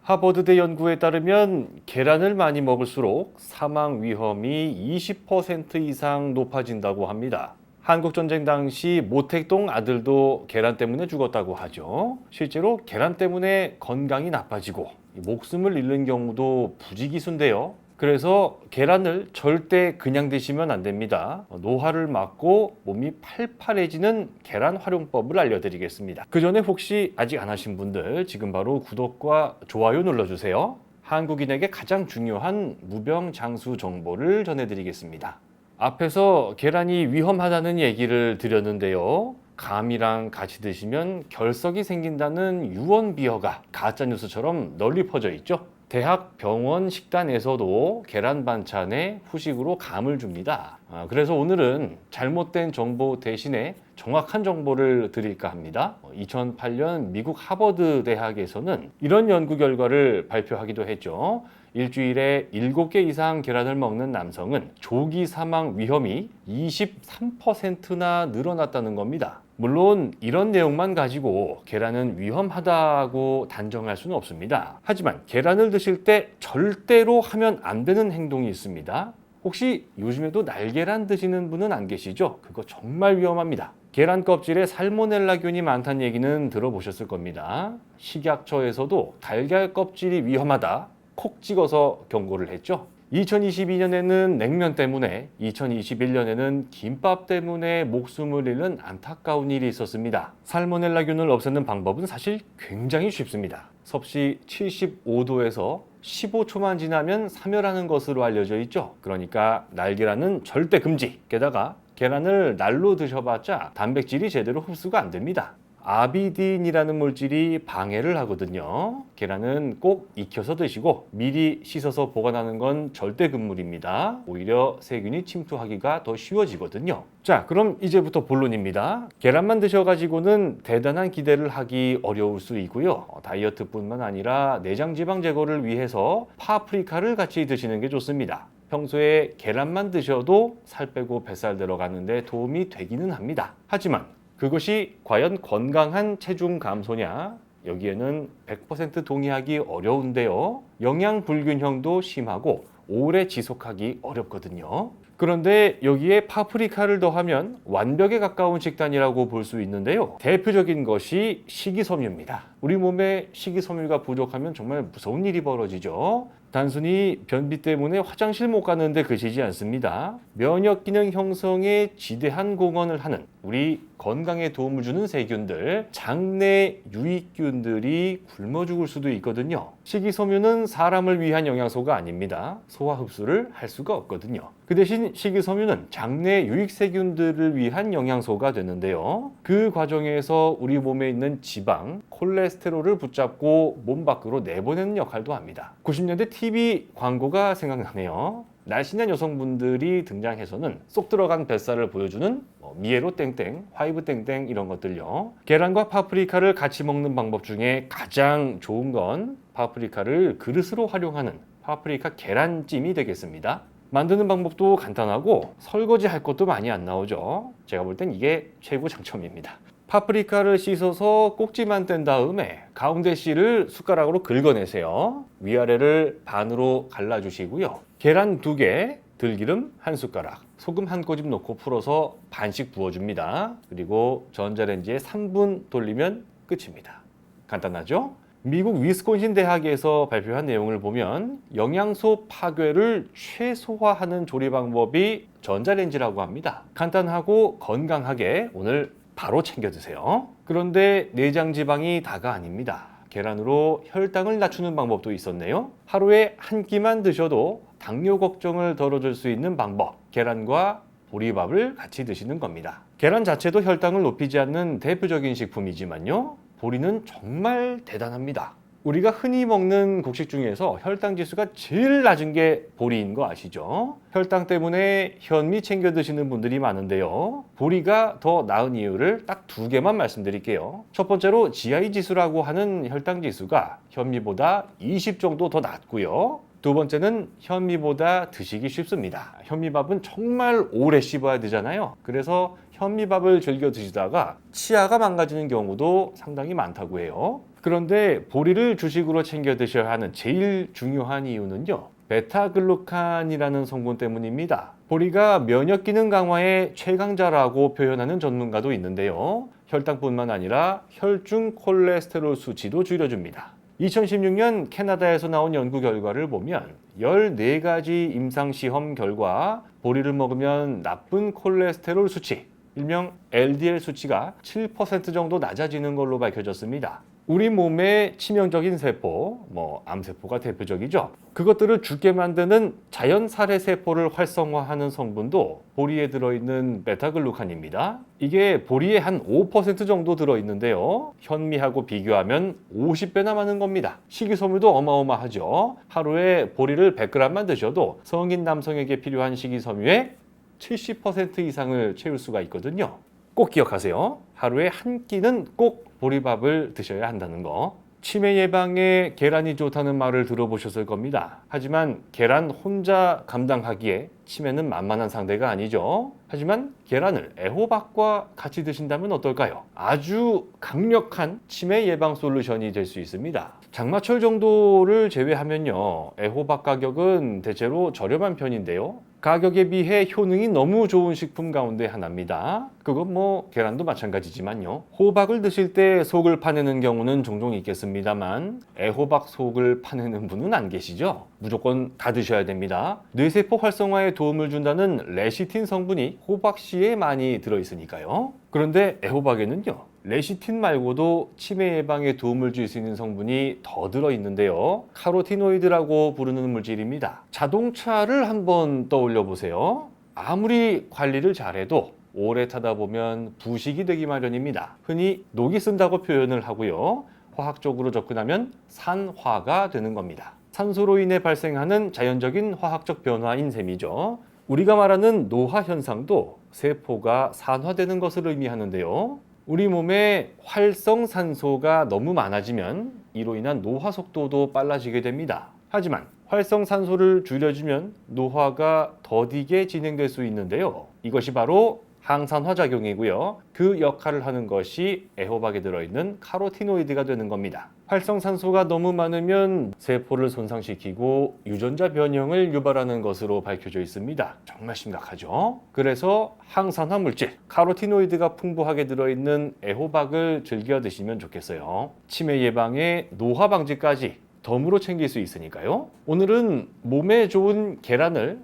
하버드대 연구에 따르면 계란을 많이 먹을수록 사망 위험이 20% 이상 높아진다고 합니다. 한국전쟁 당시 모택동 아들도 계란 때문에 죽었다고 하죠. 실제로 계란 때문에 건강이 나빠지고 목숨을 잃는 경우도 부지기수인데요. 그래서 계란을 절대 그냥 드시면 안 됩니다. 노화를 막고 몸이 팔팔해지는 계란 활용법을 알려드리겠습니다. 그 전에 혹시 아직 안 하신 분들 지금 바로 구독과 좋아요 눌러주세요. 한국인에게 가장 중요한 무병장수 정보를 전해드리겠습니다. 앞에서 계란이 위험하다는 얘기를 드렸는데요. 감이랑 같이 드시면 결석이 생긴다는 유언비어가 가짜뉴스처럼 널리 퍼져 있죠. 대학 병원 식단에서도 계란 반찬에 후식으로 감을 줍니다. 그래서 오늘은 잘못된 정보 대신에 정확한 정보를 드릴까 합니다. 2008년 미국 하버드 대학에서는 이런 연구 결과를 발표하기도 했죠. 일주일에 7개 이상 계란을 먹는 남성은 조기 사망 위험이 23%나 늘어났다는 겁니다. 물론 이런 내용만 가지고 계란은 위험하다고 단정할 수는 없습니다. 하지만 계란을 드실 때 절대로 하면 안 되는 행동이 있습니다. 혹시 요즘에도 날계란 드시는 분은 안 계시죠? 그거 정말 위험합니다. 계란 껍질에 살모넬라균이 많다는 얘기는 들어보셨을 겁니다. 식약처에서도 달걀 껍질이 위험하다 콕 찍어서 경고를 했죠. 2022년에는 냉면 때문에, 2021년에는 김밥 때문에 목숨을 잃는 안타까운 일이 있었습니다. 살모넬라균을 없애는 방법은 사실 굉장히 쉽습니다. 섭씨 75도에서 15초만 지나면 사멸하는 것으로 알려져 있죠. 그러니까 날계란은 절대 금지. 게다가 계란을 날로 드셔봤자 단백질이 제대로 흡수가 안 됩니다. 아비딘이라는 물질이 방해를 하거든요. 계란은 꼭 익혀서 드시고 미리 씻어서 보관하는 건 절대 금물입니다. 오히려 세균이 침투하기가 더 쉬워지거든요. 자, 그럼 이제부터 본론입니다. 계란만 드셔가지고는 대단한 기대를 하기 어려울 수 있고요. 다이어트뿐만 아니라 내장 지방 제거를 위해서 파프리카를 같이 드시는 게 좋습니다. 평소에 계란만 드셔도 살 빼고 뱃살 들어가는데 도움이 되기는 합니다. 하지만 그것이 과연 건강한 체중 감소냐? 여기에는 100% 동의하기 어려운데요. 영양 불균형도 심하고 오래 지속하기 어렵거든요. 그런데 여기에 파프리카를 더하면 완벽에 가까운 식단이라고 볼 수 있는데요. 대표적인 것이 식이섬유입니다. 우리 몸에 식이섬유가 부족하면 정말 무서운 일이 벌어지죠. 단순히 변비 때문에 화장실 못 가는데 그치지 않습니다. 면역 기능 형성에 지대한 공헌을 하는 우리 건강에 도움을 주는 세균들, 장내 유익균들이 굶어 죽을 수도 있거든요. 식이섬유는 사람을 위한 영양소가 아닙니다. 소화 흡수를 할 수가 없거든요. 그 대신 식이섬유는 장내 유익세균들을 위한 영양소가 되는데요. 그 과정에서 우리 몸에 있는 지방, 콜레스테롤을 붙잡고 몸 밖으로 내보내는 역할도 합니다. 90년대 TV 광고가 생각나네요. 날씬한 여성분들이 등장해서는 쏙 들어간 뱃살을 보여주는 미에로 땡땡, 화이브 땡땡 이런 것들요. 계란과 파프리카를 같이 먹는 방법 중에 가장 좋은 건 파프리카를 그릇으로 활용하는 파프리카 계란찜이 되겠습니다. 만드는 방법도 간단하고 설거지 할 것도 많이 안 나오죠. 제가 볼 땐 이게 최고 장점입니다. 파프리카를 씻어서 꼭지만 뗀 다음에 가운데 씨를 숟가락으로 긁어내세요. 위아래를 반으로 갈라주시고요. 계란 2개, 들기름 1숟가락, 소금 1꼬집 넣고 풀어서 반씩 부어줍니다. 그리고 전자레인지에 3분 돌리면 끝입니다. 간단하죠? 미국 위스콘신 대학에서 발표한 내용을 보면 영양소 파괴를 최소화하는 조리 방법이 전자레인지라고 합니다. 간단하고 건강하게 오늘 바로 챙겨 드세요. 그런데 내장 지방이 다가 아닙니다. 계란으로 혈당을 낮추는 방법도 있었네요. 하루에 한 끼만 드셔도 당뇨 걱정을 덜어줄 수 있는 방법, 계란과 보리밥을 같이 드시는 겁니다. 계란 자체도 혈당을 높이지 않는 대표적인 식품이지만요. 보리는 정말 대단합니다. 우리가 흔히 먹는 곡식 중에서 혈당 지수가 제일 낮은 게 보리인 거 아시죠? 혈당 때문에 현미 챙겨 드시는 분들이 많은데요. 보리가 더 나은 이유를 딱 2개만 말씀드릴게요. 첫 번째로 GI 지수라고 하는 혈당 지수가 현미보다 20 정도 더 낮고요. 두 번째는 현미보다 드시기 쉽습니다. 현미밥은 정말 오래 씹어야 되잖아요. 그래서 현미밥을 즐겨 드시다가 치아가 망가지는 경우도 상당히 많다고 해요. 그런데 보리를 주식으로 챙겨 드셔야 하는 제일 중요한 이유는요. 베타글루칸이라는 성분 때문입니다. 보리가 면역 기능 강화의 최강자라고 표현하는 전문가도 있는데요. 혈당뿐만 아니라 혈중 콜레스테롤 수치도 줄여줍니다. 2016년 캐나다에서 나온 연구 결과를 보면 14가지 임상시험 결과 보리를 먹으면 나쁜 콜레스테롤 수치, 일명 LDL 수치가 7% 정도 낮아지는 걸로 밝혀졌습니다. 우리 몸의 치명적인 세포, 암세포가 대표적이죠. 그것들을 죽게 만드는 자연 살해 세포를 활성화하는 성분도 보리에 들어있는 베타글루칸입니다. 이게 보리에 한 5% 정도 들어있는데요. 현미하고 비교하면 50배나 많은 겁니다. 식이섬유도 어마어마하죠. 하루에 보리를 100g만 드셔도 성인 남성에게 필요한 식이섬유의 70% 이상을 채울 수가 있거든요. 꼭 기억하세요. 하루에 한 끼는 꼭 보리밥을 드셔야 한다는 거. 치매 예방에 계란이 좋다는 말을 들어보셨을 겁니다. 하지만 계란 혼자 감당하기에 치매는 만만한 상대가 아니죠. 하지만 계란을 애호박과 같이 드신다면 어떨까요? 아주 강력한 치매 예방 솔루션이 될 수 있습니다. 장마철 정도를 제외하면요, 애호박 가격은 대체로 저렴한 편인데요. 가격에 비해 효능이 너무 좋은 식품 가운데 하나입니다. 그건 계란도 마찬가지지만요. 호박을 드실 때 속을 파내는 경우는 종종 있겠습니다만 애호박 속을 파내는 분은 안 계시죠? 무조건 다 드셔야 됩니다. 뇌세포 활성화에 도움을 준다는 레시틴 성분이 호박씨에 많이 들어있으니까요. 그런데 애호박에는요, 레시틴 말고도 치매 예방에 도움을 줄 수 있는 성분이 더 들어있는데요. 카로티노이드라고 부르는 물질입니다. 자동차를 한번 떠올려 보세요. 아무리 관리를 잘해도 오래 타다 보면 부식이 되기 마련입니다. 흔히 녹이 쓴다고 표현을 하고요. 화학적으로 접근하면 산화가 되는 겁니다. 산소로 인해 발생하는 자연적인 화학적 변화인 셈이죠. 우리가 말하는 노화 현상도 세포가 산화되는 것을 의미하는데요. 우리 몸에 활성산소가 너무 많아지면 이로 인한 노화 속도도 빨라지게 됩니다. 하지만 활성산소를 줄여주면 노화가 더디게 진행될 수 있는데요. 이것이 바로 항산화 작용이고요. 그 역할을 하는 것이 애호박에 들어있는 카로티노이드가 되는 겁니다. 활성산소가 너무 많으면 세포를 손상시키고 유전자 변형을 유발하는 것으로 밝혀져 있습니다. 정말 심각하죠? 그래서 항산화 물질, 카로티노이드가 풍부하게 들어있는 애호박을 즐겨 드시면 좋겠어요. 치매 예방에 노화 방지까지 덤으로 챙길 수 있으니까요. 오늘은 몸에 좋은 계란을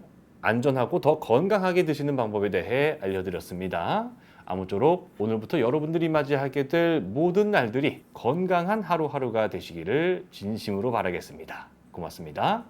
안전하고 더 건강하게 드시는 방법에 대해 알려드렸습니다. 아무쪼록 오늘부터 여러분들이 맞이하게 될 모든 날들이 건강한 하루하루가 되시기를 진심으로 바라겠습니다. 고맙습니다.